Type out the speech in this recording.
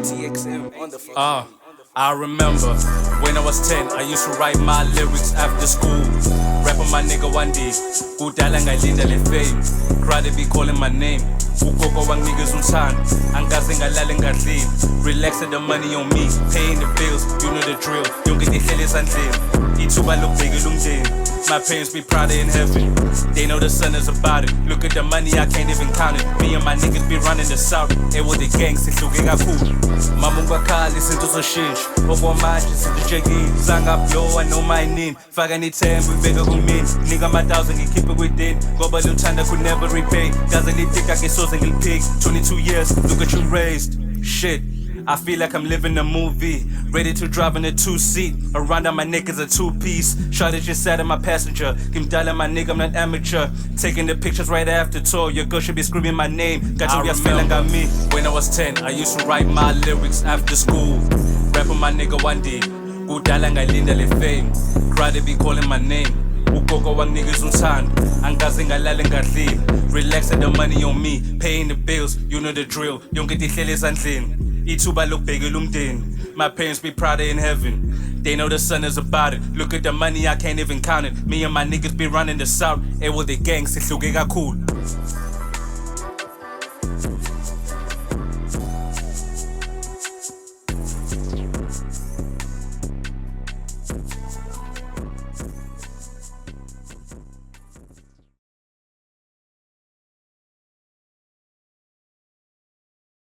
ATXM on the fucking I remember when I was 10, I used to write my lyrics after school. Rap on my nigga one day, kudala ngalinda le fame. Crowd be calling my name. Ugogo wang niggas untand, angaze ngalale ngadlini. Relaxing the money on me, paying the bills, you know the drill. Yonke tihlele esandleni, ithuba lokubhekela umndeni. My parents be proud in heaven, they know the sun is about it. Look at the money, I can't even count it. Me and my niggas be running the south, with the gang, sihluke kakhulu. Mama ungakhala izinto zoshintsha, okwamanje situjekile. Zangablowa noma inini, faka nithemba ibeka kumina. Nigga my 1000 ngikhiphe kwidini, ngoba luthanda could never repay. Gaze litika ngisoze ngiliphiki, 22 years, look at you raised. Shit, I feel like I'm living a movie, ready to drive in a 2-seat. Around on my neck is a 2-piece. Shot it just sat in my passenger. Kim Dala my nigga, I'm not amateur. Taking the pictures right after tour. Your girl should be screaming my name. Got you feeling got me. When I was 10, I used to write my lyrics after school. Rap on my nigga one day. Kudala ngalinda le fame. Crowd be calling my name. Ugogo wang niggas untand, angaze ngalale ngadlini. Relaxing the money on me, paying the bills, you know the drill. Yonke tihlele esandleni, ithuba lokubhekela umndeni. My parents be proud in heaven, they know the sun is about it. Look at the money, I can't even count it. Me and my niggas be running the south, with the gang, sihluke kakhulu.